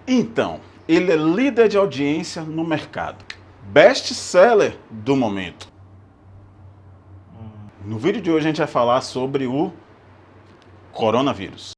Então, ele é líder de audiência no mercado. Best-seller do momento. No vídeo de hoje a gente vai falar sobre o coronavírus.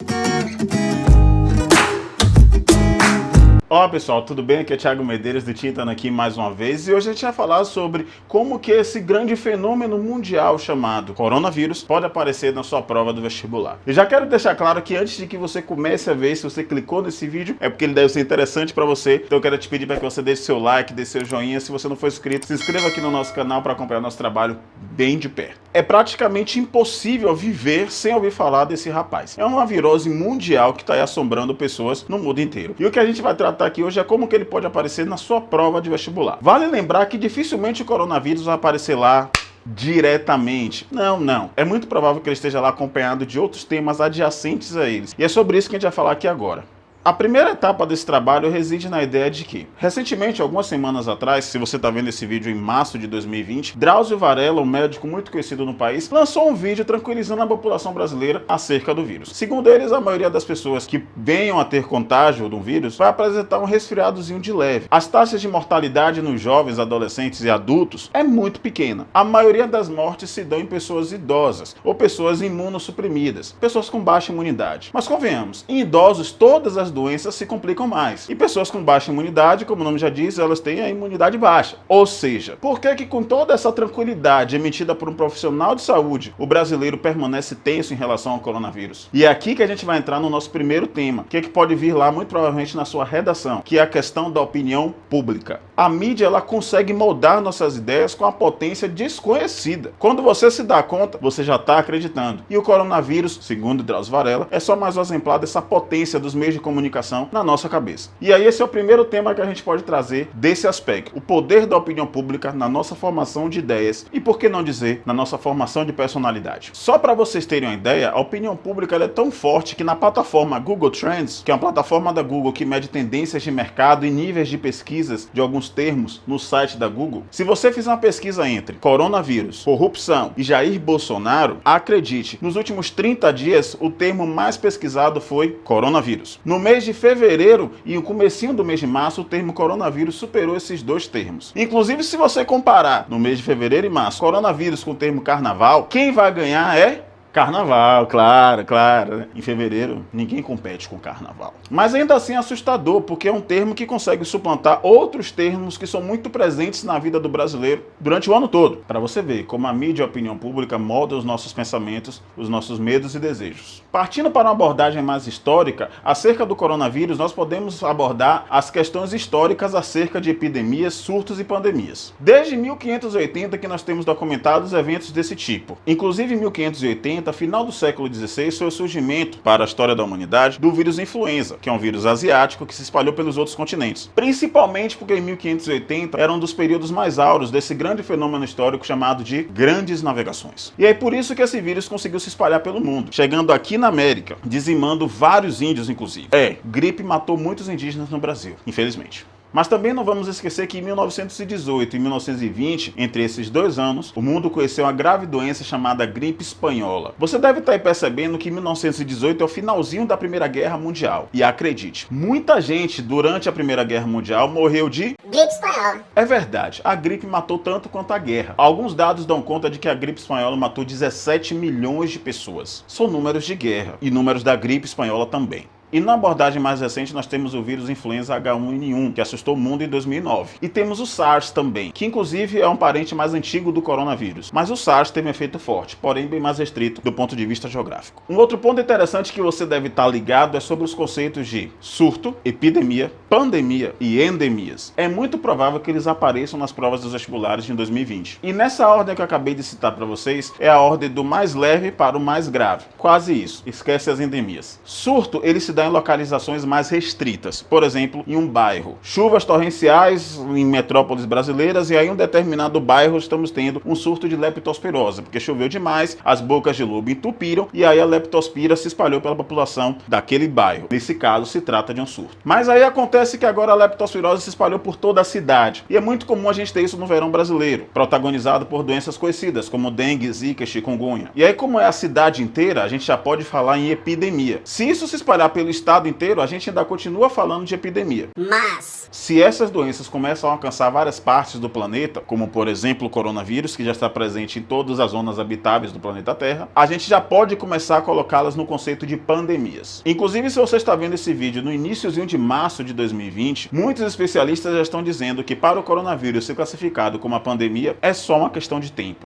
Olá pessoal, tudo bem? Aqui é Thiago Medeiros do Tintando aqui mais uma vez e hoje a gente vai falar sobre como que esse grande fenômeno mundial chamado coronavírus pode aparecer na sua prova do vestibular. Eu já quero deixar claro que antes de que você comece a ver, se você clicou nesse vídeo, é porque ele deve ser interessante para você, então eu quero te pedir para que você deixe seu like, deixe seu joinha, se você não for inscrito, se inscreva aqui no nosso canal para acompanhar nosso trabalho bem de perto. É praticamente impossível viver sem ouvir falar desse rapaz. É uma virose mundial que está aí assombrando pessoas no mundo inteiro. E o que a gente vai tratar aqui hoje é como que ele pode aparecer na sua prova de vestibular. Vale lembrar que dificilmente o coronavírus vai aparecer lá diretamente. Não. É muito provável que ele esteja lá acompanhado de outros temas adjacentes a eles. E é sobre isso que a gente vai falar aqui agora. A primeira etapa desse trabalho reside na ideia de que, recentemente, algumas semanas atrás, se você está vendo esse vídeo em março de 2020, Drauzio Varella, um médico muito conhecido no país, lançou um vídeo tranquilizando a população brasileira acerca do vírus. Segundo eles, a maioria das pessoas que venham a ter contágio do vírus vai apresentar um resfriadozinho de leve. As taxas de mortalidade nos jovens, adolescentes e adultos é muito pequena. A maioria das mortes se dão em pessoas idosas ou pessoas imunossuprimidas, pessoas com baixa imunidade. Mas convenhamos, em idosos todas as doenças se complicam mais. E pessoas com baixa imunidade, como o nome já diz, elas têm a imunidade baixa. Ou seja, por que com toda essa tranquilidade emitida por um profissional de saúde, o brasileiro permanece tenso em relação ao coronavírus? E é aqui que a gente vai entrar no nosso primeiro tema, que pode vir lá muito provavelmente na sua redação, que é a questão da opinião pública. A mídia, ela consegue moldar nossas ideias com a potência desconhecida. Quando você se dá conta, você já está acreditando. E o coronavírus, segundo Drauzio Varella, é só mais um exemplar dessa potência dos meios de comunicação na nossa cabeça. E aí esse é o primeiro tema que a gente pode trazer desse aspecto. O poder da opinião pública na nossa formação de ideias e, por que não dizer, na nossa formação de personalidade. Só para vocês terem uma ideia, a opinião pública ela é tão forte que na plataforma Google Trends, que é uma plataforma da Google que mede tendências de mercado e níveis de pesquisas de alguns termos no site da Google, se você fizer uma pesquisa entre coronavírus, corrupção e Jair Bolsonaro, acredite, nos últimos 30 dias o termo mais pesquisado foi coronavírus. No mês de fevereiro e o comecinho do mês de março, o termo coronavírus superou esses dois termos. Inclusive, se você comparar no mês de fevereiro e março, coronavírus com o termo carnaval, quem vai ganhar é carnaval, claro. Em fevereiro, ninguém compete com carnaval. Mas ainda assim é assustador, porque é um termo que consegue suplantar outros termos que são muito presentes na vida do brasileiro durante o ano todo. Para você ver como a mídia e a opinião pública moldam os nossos pensamentos, os nossos medos e desejos. Partindo para uma abordagem mais histórica, acerca do coronavírus, nós podemos abordar as questões históricas acerca de epidemias, surtos e pandemias. Desde 1580 que nós temos documentados eventos desse tipo. Inclusive em 1580, final do século XVI, foi o surgimento, para a história da humanidade, do vírus influenza, que é um vírus asiático que se espalhou pelos outros continentes. Principalmente porque em 1580 era um dos períodos mais áureos desse grande fenômeno histórico chamado de Grandes Navegações. E é por isso que esse vírus conseguiu se espalhar pelo mundo, chegando aqui na América, dizimando vários índios, inclusive. Gripe matou muitos indígenas no Brasil, infelizmente. Mas também não vamos esquecer que em 1918 e 1920, entre esses 2 anos, o mundo conheceu uma grave doença chamada gripe espanhola. Você deve estar aí percebendo que 1918 é o finalzinho da Primeira Guerra Mundial. E acredite, muita gente durante a Primeira Guerra Mundial morreu de gripe espanhola. É verdade, a gripe matou tanto quanto a guerra. Alguns dados dão conta de que a gripe espanhola matou 17 milhões de pessoas. São números de guerra e números da gripe espanhola também. E na abordagem mais recente nós temos o vírus influenza H1N1, que assustou o mundo em 2009. E temos o SARS também, que inclusive é um parente mais antigo do coronavírus. Mas o SARS teve um efeito forte, porém bem mais restrito do ponto de vista geográfico. Um outro ponto interessante que você deve estar ligado é sobre os conceitos de surto, epidemia, pandemia e endemias. É muito provável que eles apareçam nas provas dos vestibulares de 2020. E nessa ordem que eu acabei de citar para vocês, é a ordem do mais leve para o mais grave. Quase isso. Esquece as endemias. Surto, ele se dá em localizações mais restritas, por exemplo, em um bairro. Chuvas torrenciais em metrópoles brasileiras e aí em um determinado bairro estamos tendo um surto de leptospirose, porque choveu demais, as bocas de lobo entupiram e aí a leptospira se espalhou pela população daquele bairro. Nesse caso, se trata de um surto. Mas aí acontece Acontece que agora a leptospirose se espalhou por toda a cidade, e é muito comum a gente ter isso no verão brasileiro, protagonizado por doenças conhecidas como dengue, zika e chikungunya. E aí, como é a cidade inteira, a gente já pode falar em epidemia. Se isso se espalhar pelo estado inteiro, a gente ainda continua falando de epidemia. Mas se essas doenças começam a alcançar várias partes do planeta, como por exemplo o coronavírus, que já está presente em todas as zonas habitáveis do planeta Terra, a gente já pode começar a colocá-las no conceito de pandemias. Inclusive, se você está vendo esse vídeo no iniciozinho de março de 2020, muitos especialistas já estão dizendo que para o coronavírus ser classificado como uma pandemia é só uma questão de tempo.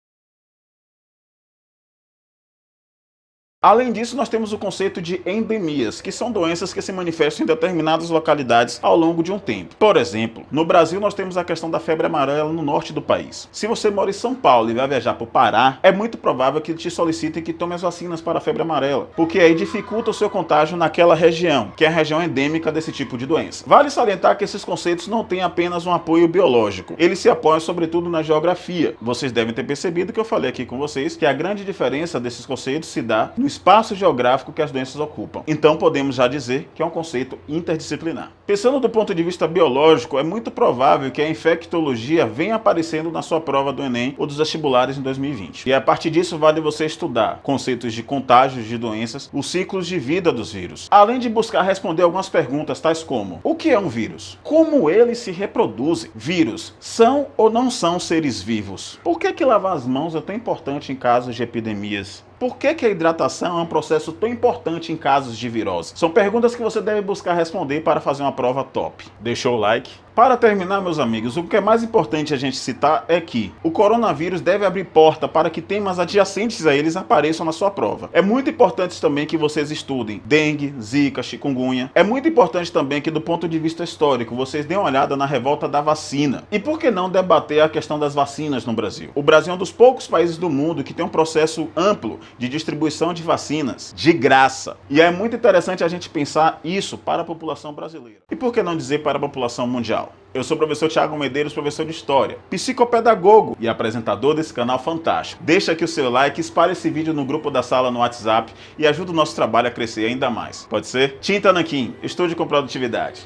Além disso, nós temos o conceito de endemias, que são doenças que se manifestam em determinadas localidades ao longo de um tempo. Por exemplo, no Brasil nós temos a questão da febre amarela no norte do país. Se você mora em São Paulo e vai viajar para o Pará, é muito provável que te solicitem que tome as vacinas para a febre amarela, porque aí dificulta o seu contágio naquela região, que é a região endêmica desse tipo de doença. Vale salientar que esses conceitos não têm apenas um apoio biológico, eles se apoiam sobretudo na geografia. Vocês devem ter percebido que eu falei aqui com vocês que a grande diferença desses conceitos se dá no espaço geográfico que as doenças ocupam. Então podemos já dizer que é um conceito interdisciplinar. Pensando do ponto de vista biológico, é muito provável que a infectologia venha aparecendo na sua prova do Enem ou dos vestibulares em 2020. E a partir disso vale você estudar conceitos de contágios de doenças, os ciclos de vida dos vírus, além de buscar responder algumas perguntas tais como: o que é um vírus? Como eles se reproduzem? Vírus são ou não são seres vivos? Por que lavar as mãos é tão importante em casos de epidemias? Por que a hidratação é um processo tão importante em casos de virose? São perguntas que você deve buscar responder para fazer uma prova top. Deixou o like? Para terminar, meus amigos, o que é mais importante a gente citar é que o coronavírus deve abrir porta para que temas adjacentes a eles apareçam na sua prova. É muito importante também que vocês estudem dengue, zika, chikungunya. É muito importante também que, do ponto de vista histórico, vocês deem uma olhada na revolta da vacina. E por que não debater a questão das vacinas no Brasil? O Brasil é um dos poucos países do mundo que tem um processo amplo de distribuição de vacinas de graça. E é muito interessante a gente pensar isso para a população brasileira. E por que não dizer para a população mundial? Eu sou o professor Thiago Medeiros, professor de História, psicopedagogo e apresentador desse canal fantástico. Deixa aqui o seu like, espalhe esse vídeo no grupo da sala no WhatsApp e ajuda o nosso trabalho a crescer ainda mais. Pode ser? Tinta Nanquim, estude com produtividade.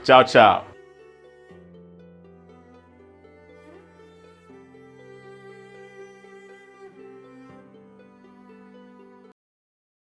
Tchau, tchau.